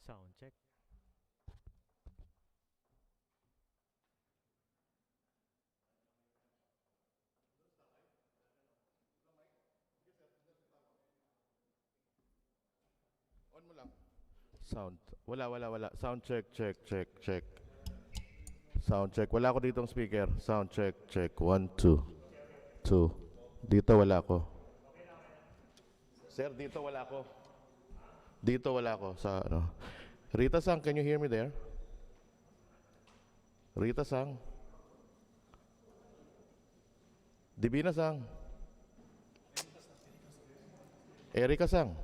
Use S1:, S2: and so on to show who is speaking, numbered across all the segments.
S1: Sound check.
S2: On mo lang. Sound. Wala. Sound check. Sound check. Wala ako ditong speaker. Sound check. One, two. Two. Dito wala ako. Sir, dito wala ako. Dito wala ako sa ano. Rita Sang, can you hear me there? Rita Sang. Divina Sang. Erika Sang.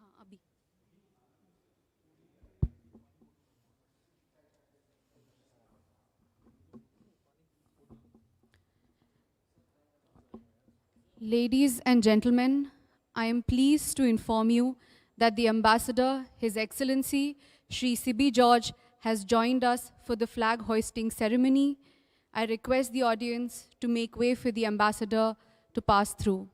S3: हाँ अभी Ladies and gentlemen, I am pleased to inform you that the Ambassador, His Excellency Shri Sibi George, has joined us for the flag hoisting ceremony. I request the audience to make way for the Ambassador to pass through.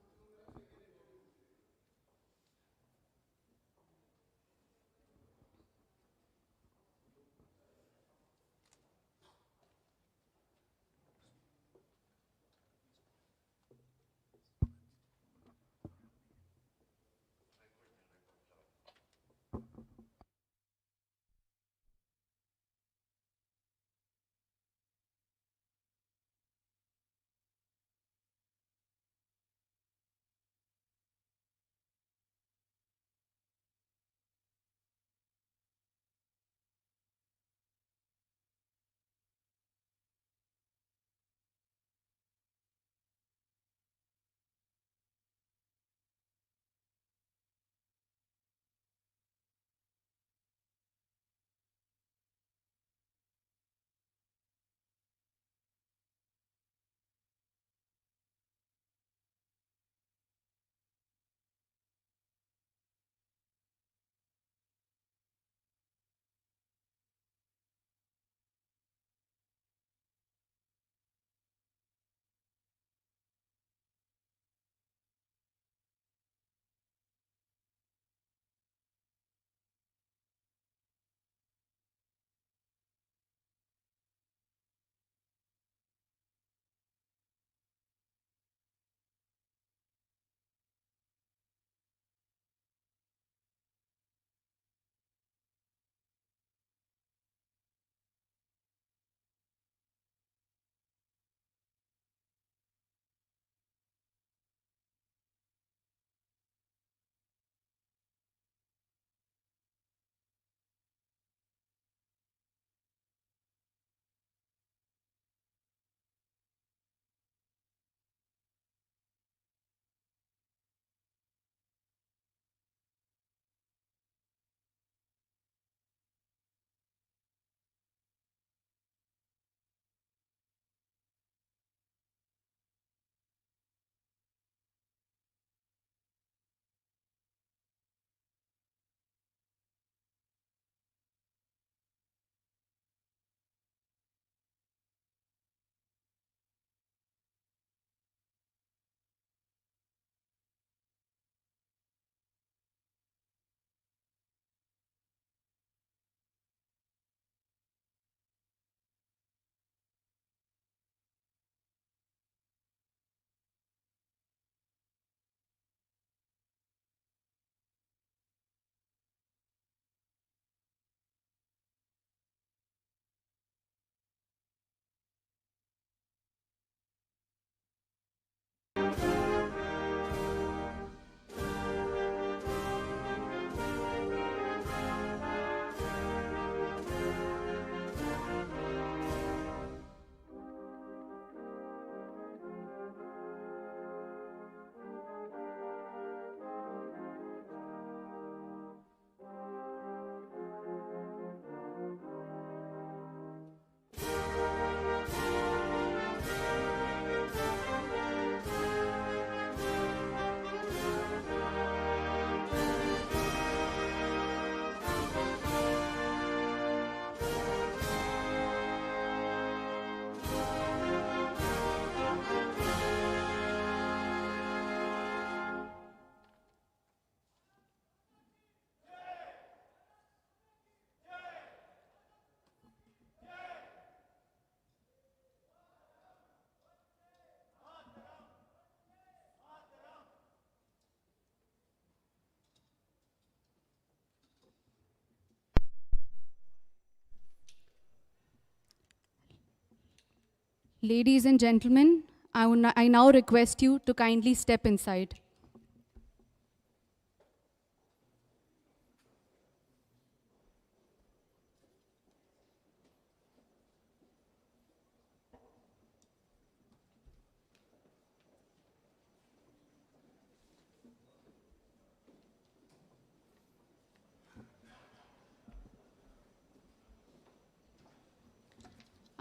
S3: Ladies and gentlemen, I now request you to kindly step inside.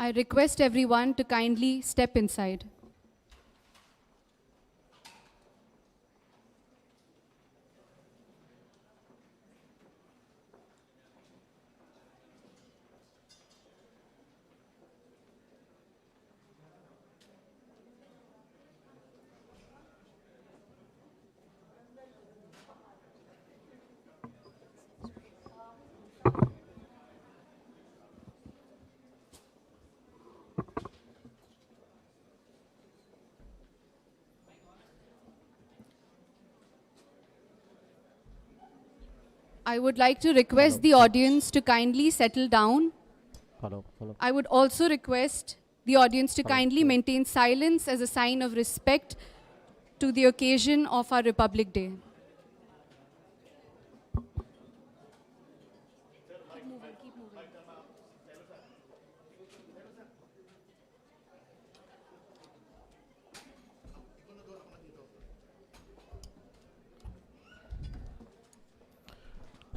S3: I request everyone to kindly step inside. I would like to request the audience to kindly settle down.
S2: Hello.
S3: I would also request the audience to kindly maintain silence as a sign of respect to the occasion of our Republic Day.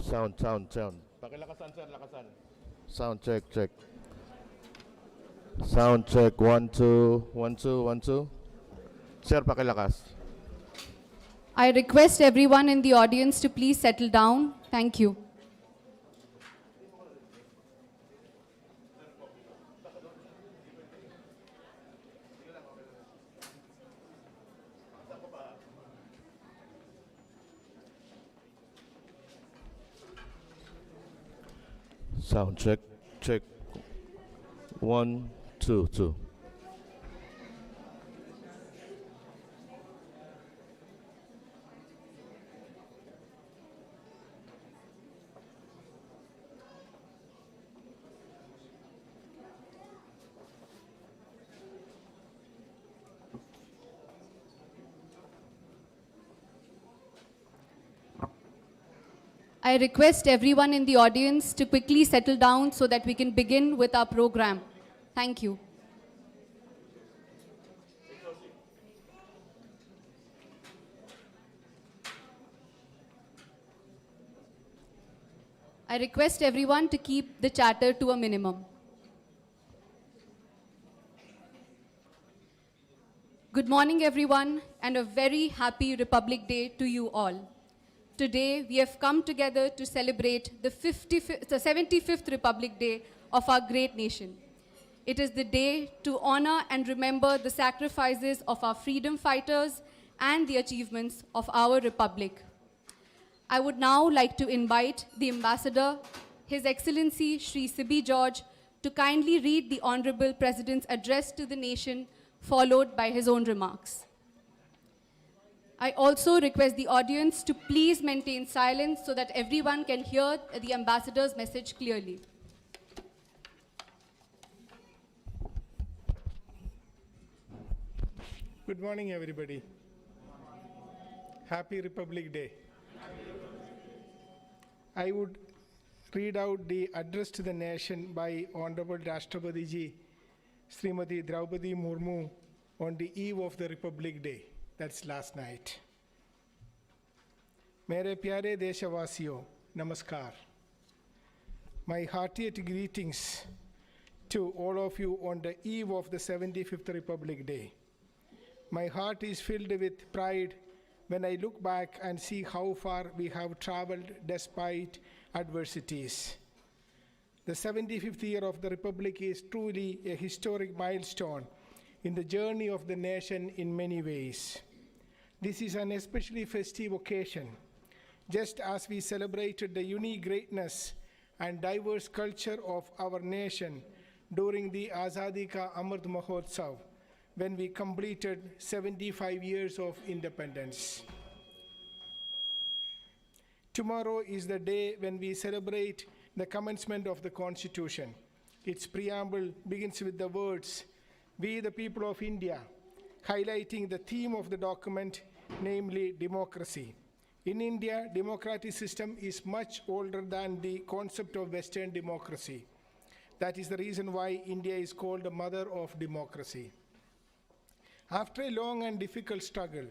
S2: Sound. Pakilakasan, sir, lakasan. Sound check. Sound check, 1, 2, 1, 2, 1, 2. Sir, pakilakas.
S3: I request everyone in the audience to please settle down. Thank you.
S2: Sound check. 1, 2, 2.
S3: I request everyone in the audience to quickly settle down so that we can begin with our program. Thank you. I request everyone to keep the chatter to a minimum. Good morning, everyone, and a very happy Republic Day to you all. Today, we have come together to celebrate the 75th Republic Day of our great nation. It is the day to honor and remember the sacrifices of our freedom fighters and the achievements of our republic. I would now like to invite the Ambassador, His Excellency Shri Sibi George, to kindly read the Honorable President's address to the nation, followed by his own remarks. I also request the audience to please maintain silence so that everyone can hear the Ambassador's message clearly.
S1: Good morning, everybody. Happy Republic Day. I would read out the address to the nation by Honorable Rashtrapati Ji, Srimati Draupadi Murmu, on the eve of the Republic Day. That's last night. Mere pyare deshavaasiyo, namaskar. My heartiest greetings to all of you on the eve of the 75th Republic Day. My heart is filled with pride when I look back and see how far we have traveled despite adversities. The 75th year of the Republic is truly a historic milestone in the journey of the nation in many ways. This is an especially festive occasion, just as we celebrated the unique greatness and diverse culture of our nation during the Azadi Ka Amrit Mahotsav, when we completed 75 years of independence. Tomorrow is the day when we celebrate the commencement of the Constitution. Its preamble begins with the words, We the people of India, highlighting the theme of the document, namely democracy. In India, democratic system is much older than the concept of Western democracy. That is the reason why India is called the mother of democracy. After a long and difficult struggle,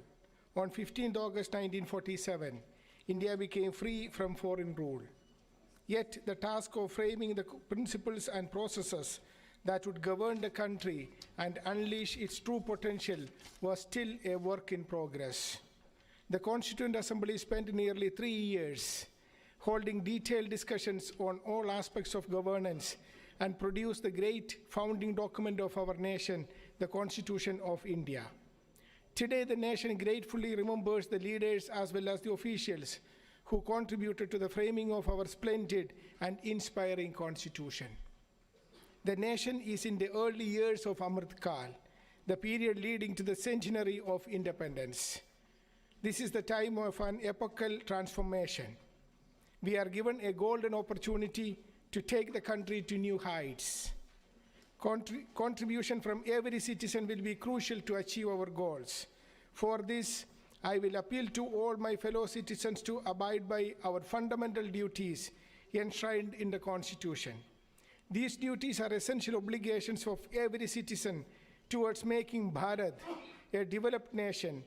S1: on 15th August 1947, India became free from foreign rule. Yet the task of framing the principles and processes that would govern the country and unleash its true potential was still a work in progress. The Constituent Assembly spent nearly 3 years holding detailed discussions on all aspects of governance and produced the great founding document of our nation, the Constitution of India. Today, the nation gratefully remembers the leaders as well as the officials who contributed to the framing of our splendid and inspiring Constitution. The nation is in the early years of Amrit Kal, the period leading to the centenary of independence. This is the time of an epochal transformation. We are given a golden opportunity to take the country to new heights. Contribution from every citizen will be crucial to achieve our goals. For this, I will appeal to all my fellow citizens to abide by our fundamental duties enshrined in the Constitution. These duties are essential obligations of every citizen towards making Bharat a developed nation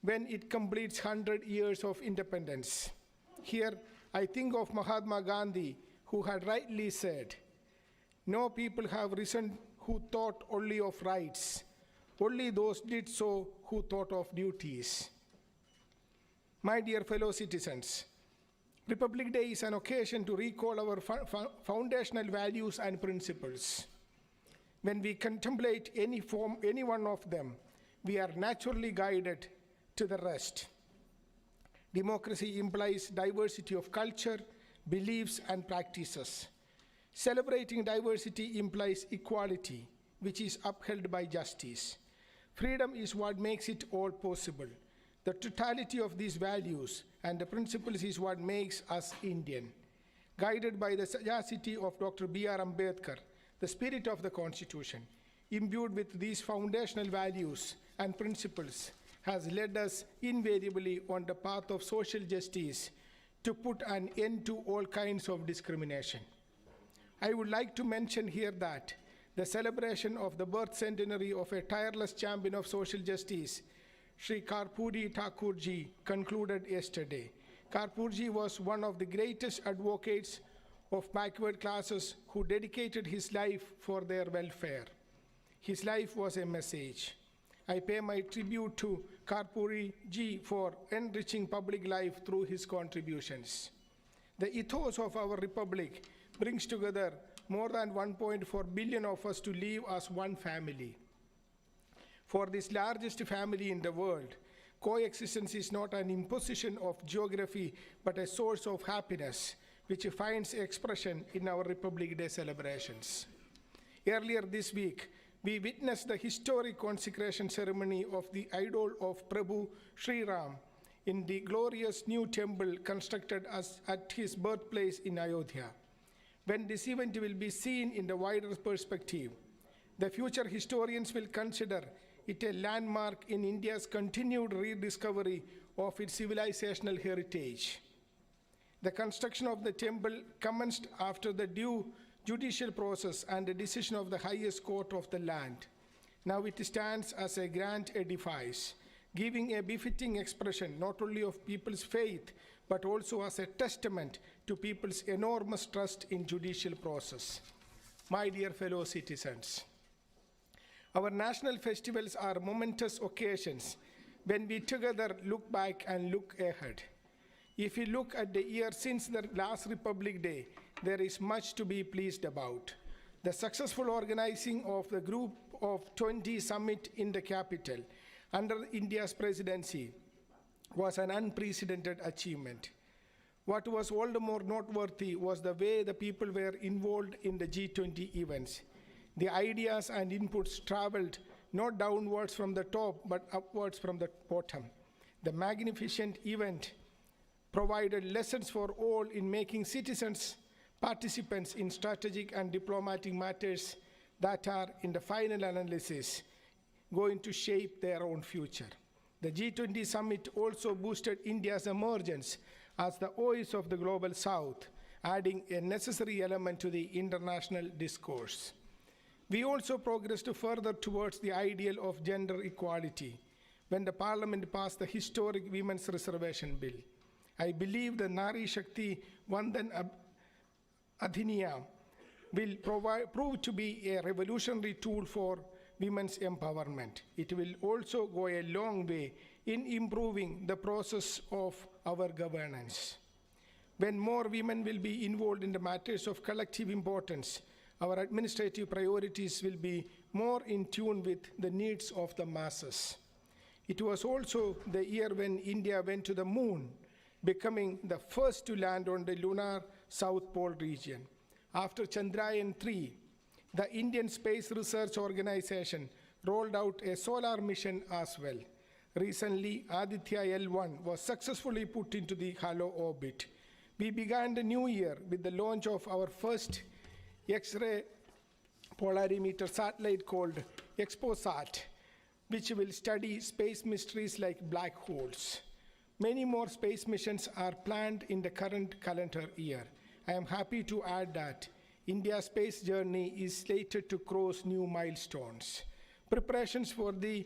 S1: when it completes 100 years of independence. Here, I think of Mahatma Gandhi, who had rightly said, "No people have risen who thought only of rights. Only those did so who thought of duties." My dear fellow citizens, Republic Day is an occasion to recall our foundational values and principles. When we contemplate any one of them, we are naturally guided to the rest. Democracy implies diversity of culture, beliefs, and practices. Celebrating diversity implies equality, which is upheld by justice. Freedom is what makes it all possible. The totality of these values and the principles is what makes us Indian. Guided by the sagacity of Dr. B.R. Ambedkar, the spirit of the Constitution, imbued with these foundational values and principles, has led us invariably on the path of social justice to put an end to all kinds of discrimination. I would like to mention here that the celebration of the birth centenary of a tireless champion of social justice, Sri Karpuri Thakurji, concluded yesterday. Karpurji was one of the greatest advocates of backward classes who dedicated his life for their welfare. His life was a message. I pay my tribute to Karpuri Ji for enriching public life through his contributions. The ethos of our republic brings together more than 1.4 billion of us to live as one family. For this largest family in the world, coexistence is not an imposition of geography, but a source of happiness, which finds expression in our Republic Day celebrations. Earlier this week, we witnessed the historic consecration ceremony of the idol of Prabhu Sri Ram in the glorious new temple constructed at his birthplace in Ayodhya. When this event will be seen in the wider perspective, the future historians will consider it a landmark in India's continued rediscovery of its civilizational heritage. The construction of the temple commenced after the due judicial process and the decision of the highest court of the land. Now it stands as a grand edifice, giving a befitting expression not only of people's faith, but also as a testament to people's enormous trust in judicial process. My dear fellow citizens, our national festivals are momentous occasions when we together look back and look ahead. If we look at the year since the last Republic Day, there is much to be pleased about. The successful organizing of the Group of 20 summit in the capital under India's presidency was an unprecedented achievement. What was all the more noteworthy was the way the people were involved in the G20 events. The ideas and inputs traveled not downwards from the top, but upwards from the bottom. The magnificent event provided lessons for all in making citizens participants in strategic and diplomatic matters, that are in the final analysis going to shape their own future. The G20 summit also boosted India's emergence as the voice of the global south, adding a necessary element to the international discourse. We also progressed further towards the ideal of gender equality when the Parliament passed the historic Women's Reservation Bill. I believe the Nari Shakti Vandan Adhiniyam will prove to be a revolutionary tool for women's empowerment. It will also go a long way in improving the process of our governance. When more women will be involved in the matters of collective importance, our administrative priorities will be more in tune with the needs of the masses. It was also the year when India went to the moon, becoming the first to land on the lunar South Pole region. After Chandrayaan-3, the Indian Space Research Organization rolled out a solar mission as well. Recently, Aditya L1 was successfully put into the hollow orbit. We began the new year with the launch of our first X-ray polarimeter satellite called ExpoSat, which will study space mysteries like black holes. Many more space missions are planned in the current calendar year. I am happy to add that India's space journey is slated to cross new milestones. Preparations for the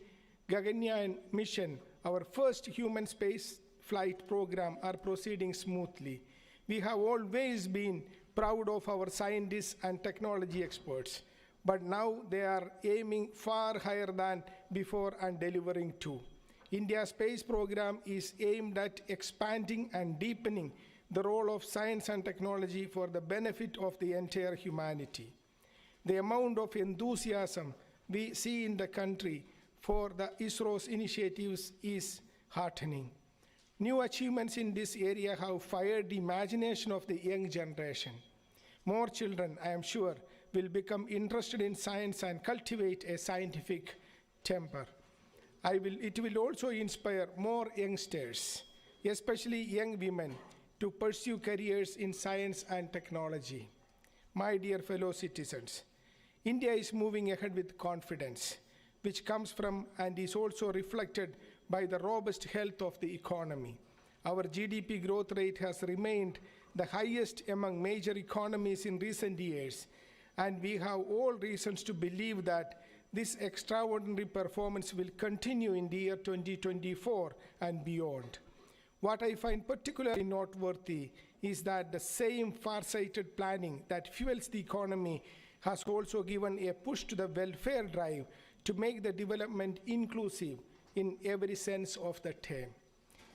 S1: Gaganyaan mission, our first human space flight program, are proceeding smoothly. We have always been proud of our scientists and technology experts, but now they are aiming far higher than before and delivering too. India's space program is aimed at expanding and deepening the role of science and technology for the benefit of the entire humanity. The amount of enthusiasm we see in the country for the ISRO's initiatives is heartening. New achievements in this area have fired the imagination of the young generation. More children, I am sure, will become interested in science and cultivate a scientific temper. It will also inspire more youngsters, especially young women, to pursue careers in science and technology. My dear fellow citizens, India is moving ahead with confidence, which comes from and is also reflected by the robust health of the economy. Our GDP growth rate has remained the highest among major economies in recent years, and we have all reasons to believe that this extraordinary performance will continue in the year 2024 and beyond. What I find particularly noteworthy is that the same far-sighted planning that fuels the economy has also given a push to the welfare drive to make the development inclusive in every sense of the term.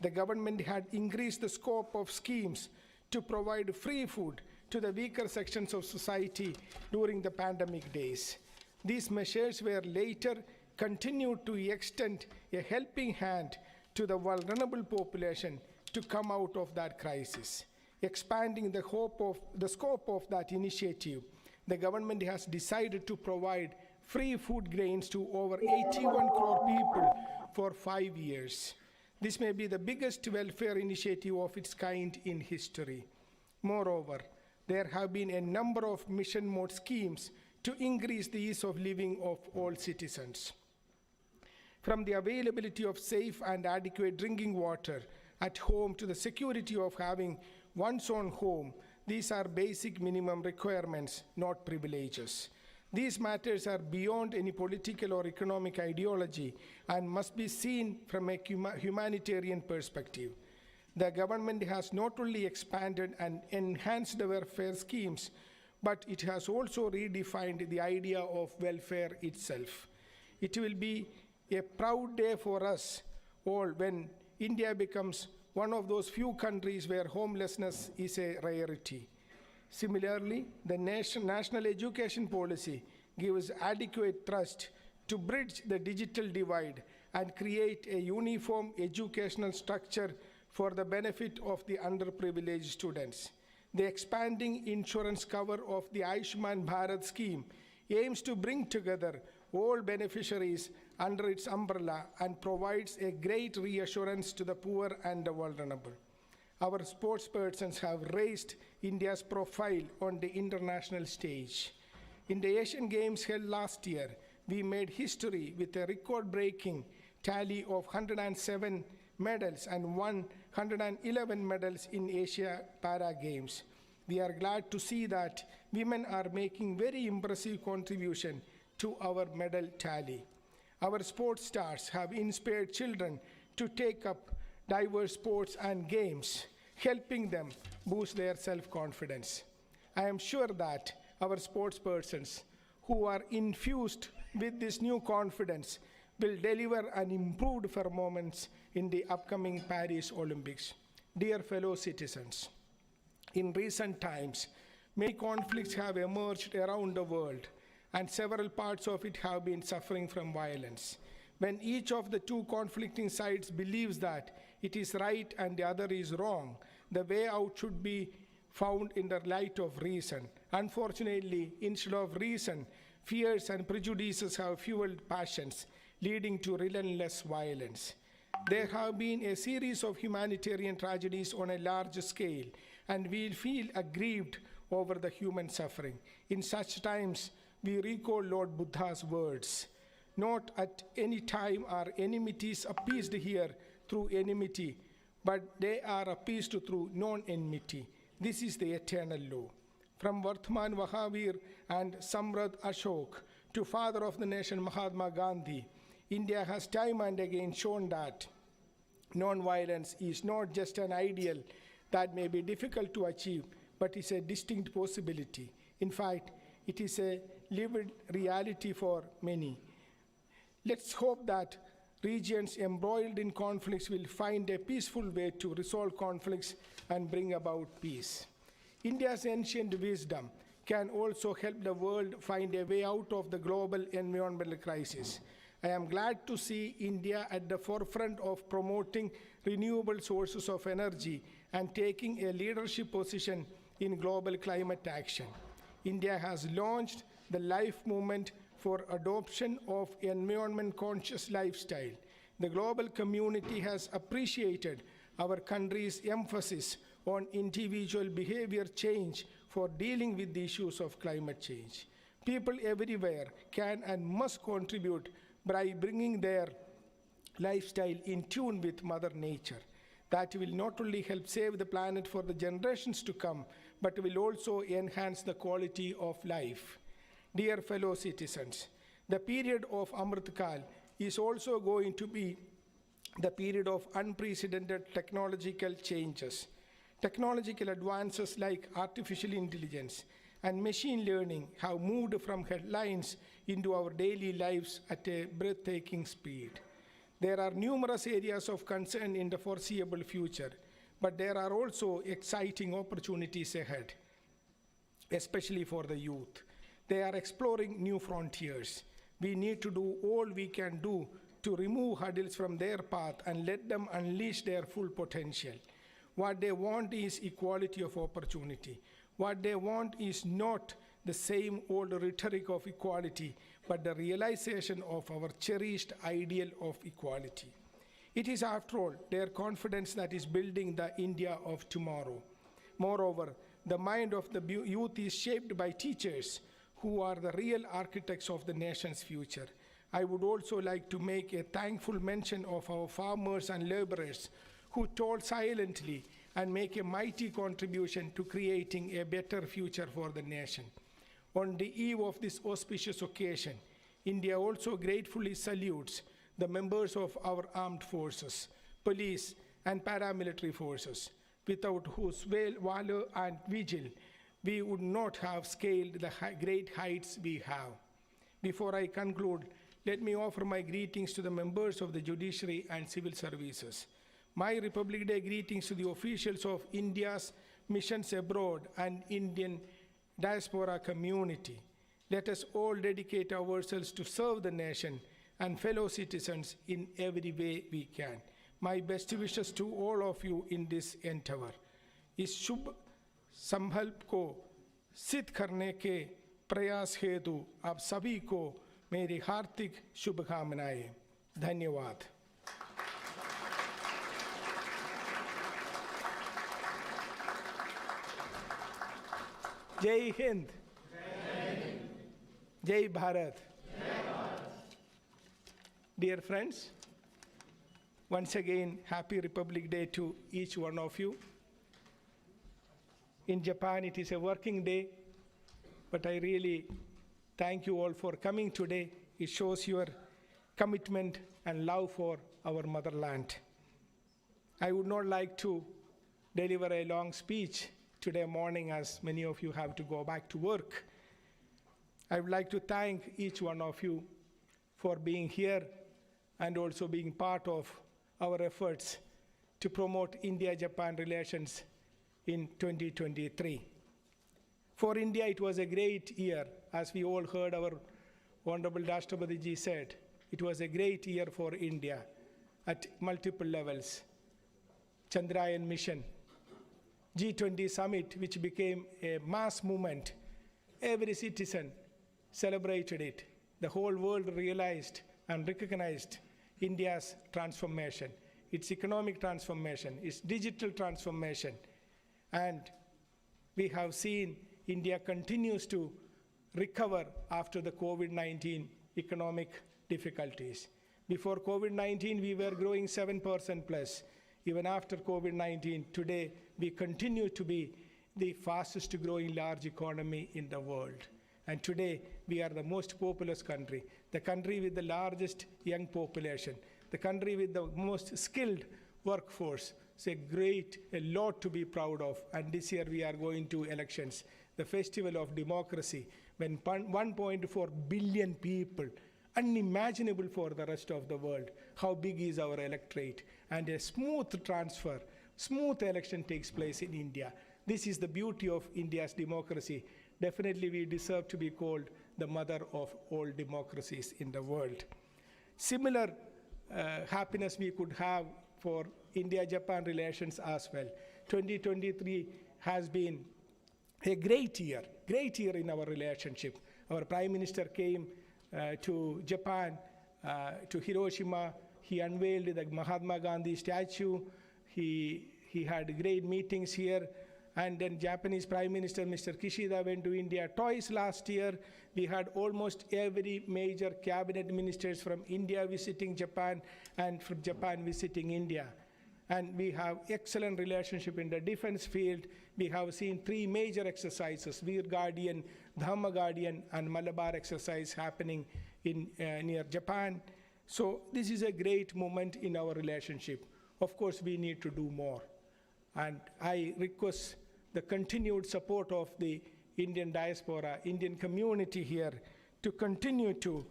S1: The government had increased the scope of schemes to provide free food to the weaker sections of society during the pandemic days. These measures were later continued to extend a helping hand to the vulnerable population to come out of that crisis. Expanding the scope of that initiative, the government has decided to provide free food grains to over 81 crore people for 5 years. This may be the biggest welfare initiative of its kind in history. Moreover, there have been a number of mission mode schemes to increase the ease of living of all citizens. From the availability of safe and adequate drinking water at home to the security of having one's own home, these are basic minimum requirements, not privileges. These matters are beyond any political or economic ideology and must be seen from a humanitarian perspective. The government has not only expanded and enhanced the welfare schemes, but it has also redefined the idea of welfare itself. It will be a proud day for us all when India becomes one of those few countries where homelessness is a rarity. Similarly, the national education policy gives adequate thrust to bridge the digital divide and create a uniform educational structure for the benefit of the underprivileged students. The expanding insurance cover of the Ayushman Bharat scheme aims to bring together all beneficiaries under its umbrella and provides a great reassurance to the poor and the vulnerable. Our sportspersons have raised India's profile on the international stage. In the Asian Games held last year, we made history with a record-breaking tally of 107 medals and 111 medals in Asia Para Games. We are glad to see that women are making very impressive contribution to our medal tally. Our sports stars have inspired children to take up diverse sports and games, helping them boost their self-confidence. I am sure that our sports persons who are infused with this new confidence will deliver an improved performance in the upcoming Paris Olympics. Dear fellow citizens, in recent times, many conflicts have emerged around the world, and several parts of it have been suffering from violence. When each of the two conflicting sides believes that it is right and the other is wrong, the way out should be found in the light of reason. Unfortunately, instead of reason, fears and prejudices have fueled passions, leading to relentless violence. There have been a series of humanitarian tragedies on a large scale, and we feel aggrieved over the human suffering. In such times, we recall Lord Buddha's words, "Not at any time are enmities appeased here through enmity, but they are appeased through non-enmity. This is the eternal law." From Vardhaman Mahavir and Samrat Ashok to father of the nation Mahatma Gandhi, India has time and again shown that non-violence is not just an ideal that may be difficult to achieve, but is a distinct possibility. In fact, it is a lived reality for many. Let's hope that regions embroiled in conflicts will find a peaceful way to resolve conflicts and bring about peace. India's ancient wisdom can also help the world find a way out of the global environmental crisis. I am glad to see India at the forefront of promoting renewable sources of energy and taking a leadership position in global climate action. India has launched the Life Movement for adoption of environment-conscious lifestyle. The global community has appreciated our country's emphasis on individual behavior change for dealing with the issues of climate change. People everywhere can and must contribute by bringing their lifestyle in tune with Mother Nature. That will not only help save the planet for the generations to come, but will also enhance the quality of life. Dear fellow citizens, the period of Amrit Kal is also going to be the period of unprecedented technological changes. Technological advances like artificial intelligence and machine learning have moved from headlines into our daily lives at a breathtaking speed. There are numerous areas of concern in the foreseeable future, but there are also exciting opportunities ahead, especially for the youth. They are exploring new frontiers. We need to do all we can do to remove hurdles from their path and let them unleash their full potential. What they want is equality of opportunity. What they want is not the same old rhetoric of equality, but the realization of our cherished ideal of equality. It is, after all, their confidence that is building the India of tomorrow. Moreover, the mind of the youth is shaped by teachers who are the real architects of the nation's future. I would also like to make a thankful mention of our farmers and laborers who toil silently and make a mighty contribution to creating a better future for the nation. On the eve of this auspicious occasion, India also gratefully salutes the members of our armed forces, police, and paramilitary forces, without whose valor and vigil we would not have scaled the great heights we have. Before I conclude, let me offer my greetings to the members of the judiciary and civil services. My Republic Day greetings to the officials of India's missions abroad and Indian diaspora community. Let us all dedicate ourselves to serve the nation and fellow citizens in every way we can. My best wishes to all of you in this endeavor. इस शुभ संकल्प को सिद्ध करने के प्रयास हेतु आप सभी को मेरी हार्दिक शुभकामनाएं। धन्यवाद। जय Hind. Jai Bharat. Dear friends, once again, happy Republic Day to each one of you. In Japan, it is a working day, but I really thank you all for coming today. It shows your commitment and love for our motherland. I would not like to deliver a long speech today morning, as many of you have to go back to work. I would like to thank each one of you for being here and also being part of our efforts to promote India-Japan relations in 2023. For India, it was a great year. As we all heard our Honorable Rashtrapati Ji said, it was a great year for India at multiple levels. Chandrayaan mission, G20 summit, which became a mass movement. Every citizen celebrated it. The whole world realized and recognized India's transformation, its economic transformation, its digital transformation. And we have seen India continues to recover after the COVID-19 economic difficulties. Before COVID-19, we were growing 7% plus. Even after COVID-19, today we continue to be the fastest growing large economy in the world. And today we are the most populous country, the country with the largest young population, the country with the most skilled workforce. It's a lot to be proud of. And this year we are going to elections, the festival of democracy, when 1.4 billion people, unimaginable for the rest of the world, how big is our electorate, and a smooth transfer, smooth election takes place in India. This is the beauty of India's democracy. Definitely we deserve to be called the mother of all democracies in the world. Similar happiness we could have for India-Japan relations as well. 2023 has been a great year in our relationship. Our Prime Minister came to Japan, to Hiroshima. He unveiled the Mahatma Gandhi statue. He had great meetings here. And then Japanese Prime Minister, Mr. Kishida, went to India twice last year. We had almost every major cabinet ministers from India visiting Japan and from Japan visiting India. And we have excellent relationship in the defense field. We have seen 3 major exercises, Veer Guardian, Dhamma Guardian, and Malabar exercise happening in near Japan. So this is a great moment in our relationship. Of course, we need to do more. And I request the continued support of the Indian diaspora, Indian community here, to continue to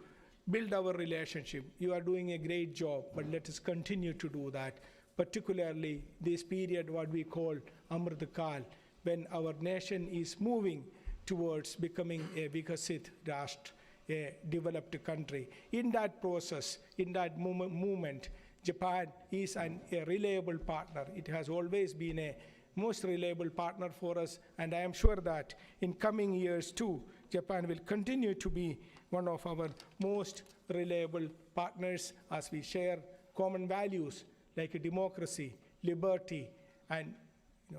S1: build our relationship. You are doing a great job, but let us continue to do that, particularly this period, what we call Amrit Kal, when our nation is moving towards becoming a Vikasit Rashtra, a developed country. In that process, in that movement, Japan is a reliable partner. It has always been a most reliable partner for us, and I am sure that in coming years too, Japan will continue to be one of our most reliable partners as we share common values like democracy, liberty, and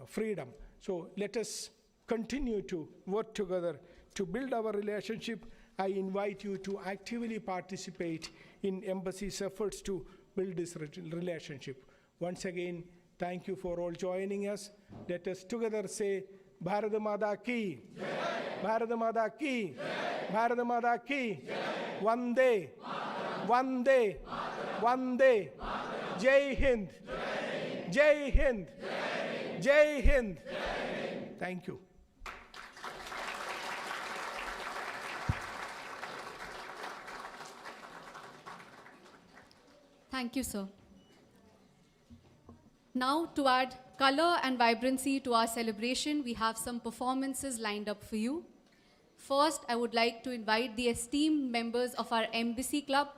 S1: freedom. So let us continue to work together to build our relationship. I invite you to actively participate in Embassy's efforts to build this relationship. Once again, thank you for all joining us. Let us together say, Bharat Mata ki, Bharat Mata ki, Bharat Mata ki, Vande, Vande, Vande, Jai Hind, Jai Hind, Jai Hind. Thank you.
S3: Thank you, sir. Now, to add color and vibrancy to our celebration, we have some performances lined up for you. First, I would like to invite the esteemed members of our Embassy Club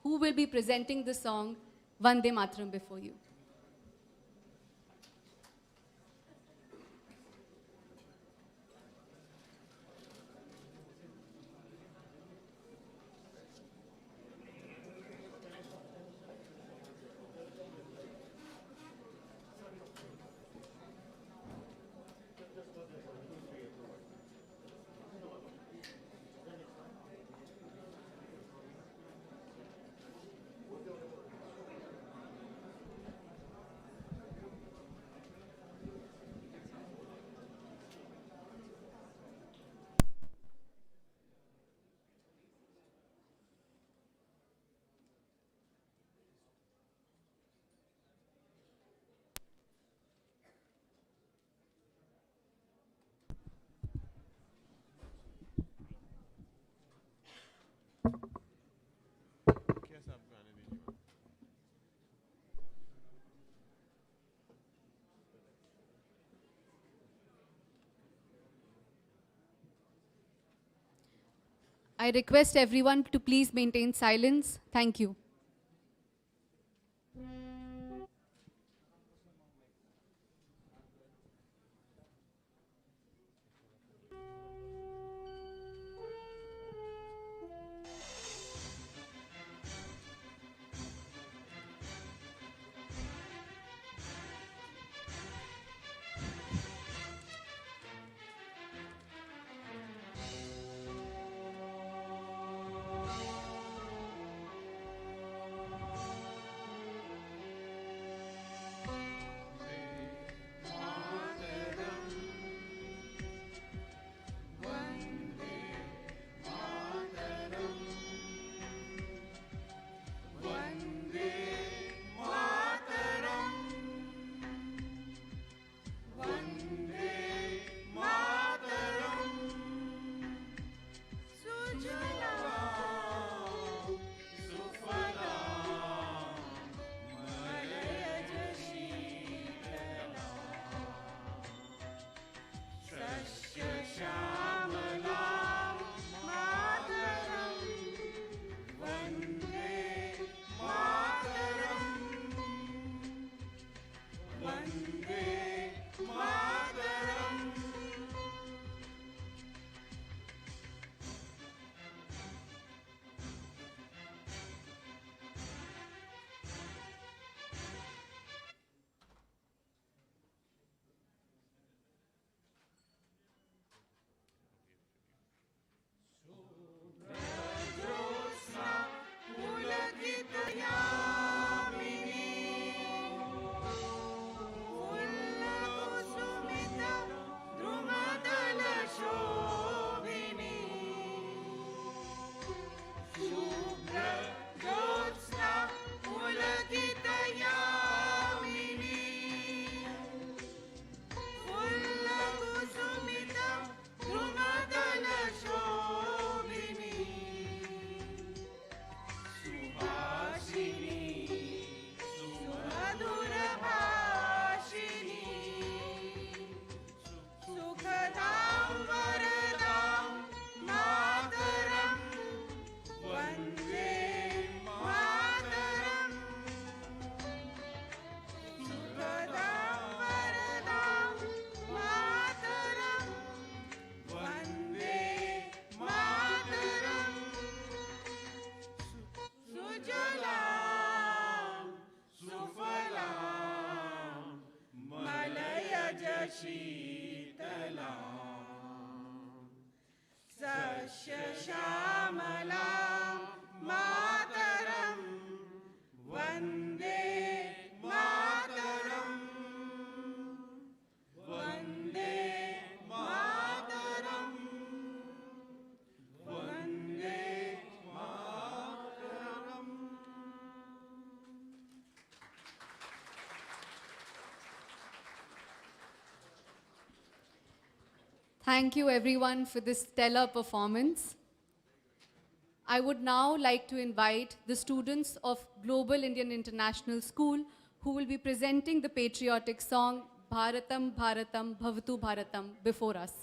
S3: who will be presenting the song Vande Mataram before you. I request everyone to please maintain silence. Thank you. Thank you everyone for this stellar performance. I would now like to invite the students of Global Indian International School who will be presenting the patriotic song Bharatam Bharatam Bhavatu Bharatam before us.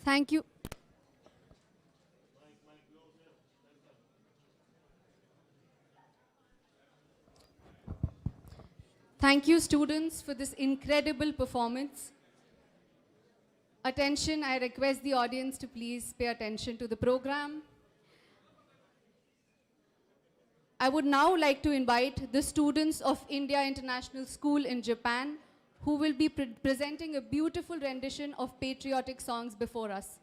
S3: Thank you. Thank you, students, for this incredible performance. Attention, I request the audience to please pay attention to the program. I would now like to invite the students of India International School in Japan, who will be presenting a beautiful rendition of patriotic songs before us.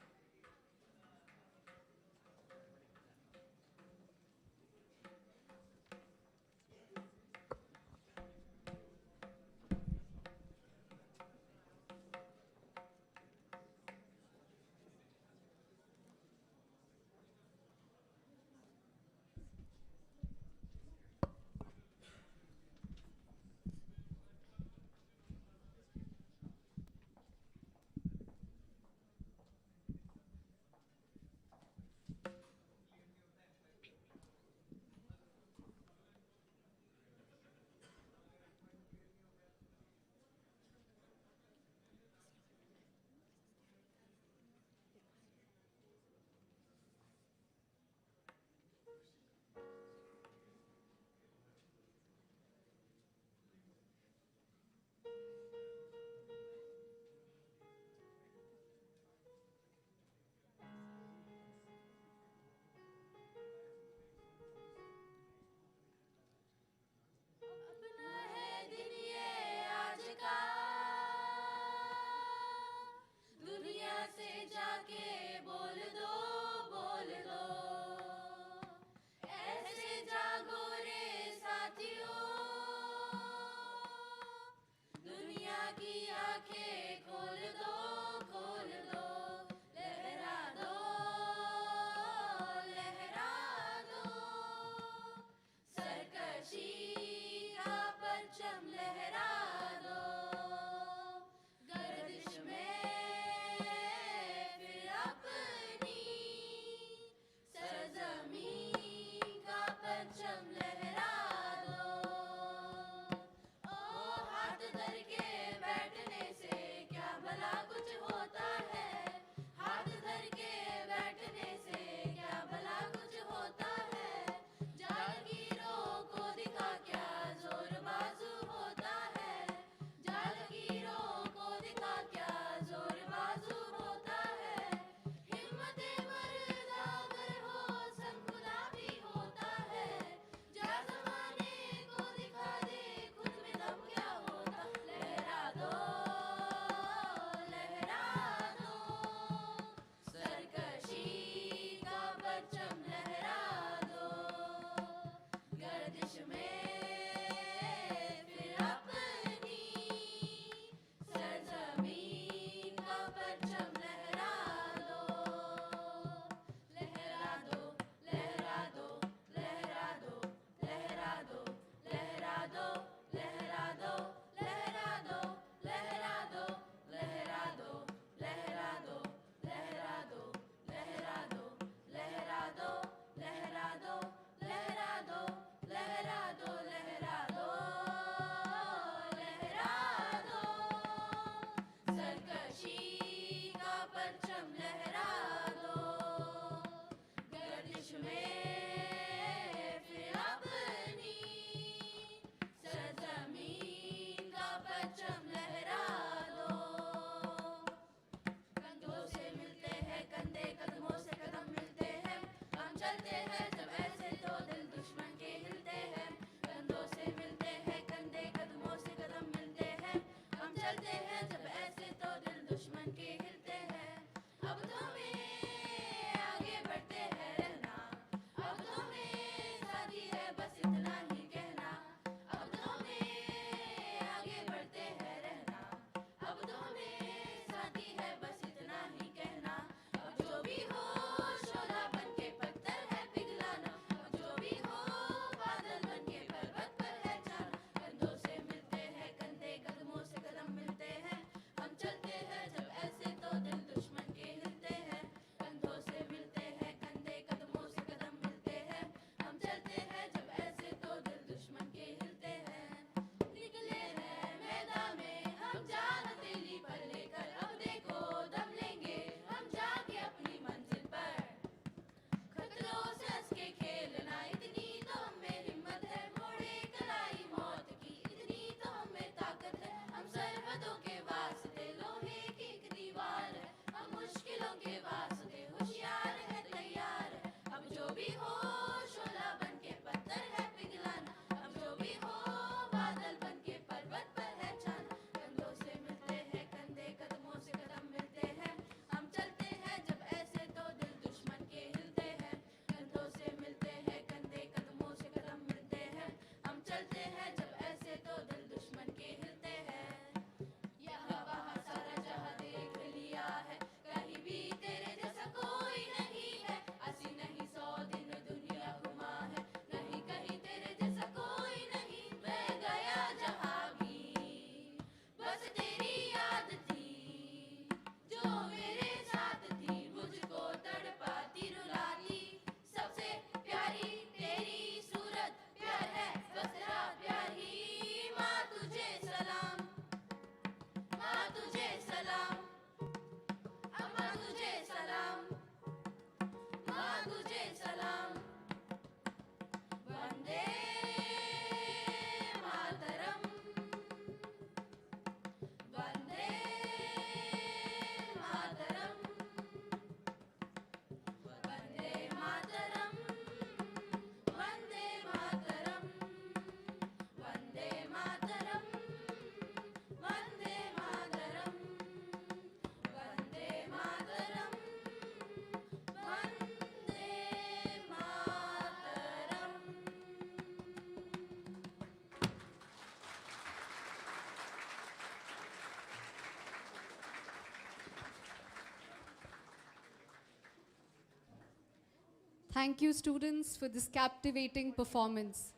S3: Thank you, students, for this captivating performance.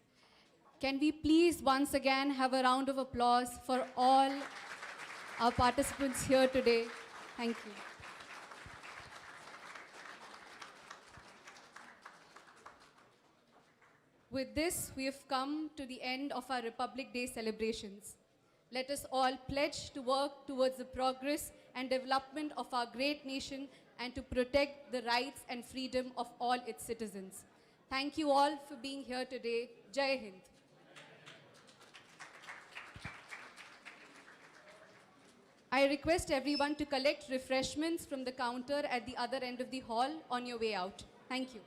S3: Can we please once again have a round of applause for all our participants here today? Thank you. With this, we have come to the end of our Republic Day celebrations. Let us all pledge to work towards the progress and development of our great nation and to protect the rights and freedom of all its citizens. Thank you all for being here today. Jai Hind. I request everyone to collect refreshments from the counter at the other end of the hall on your way out. Thank you.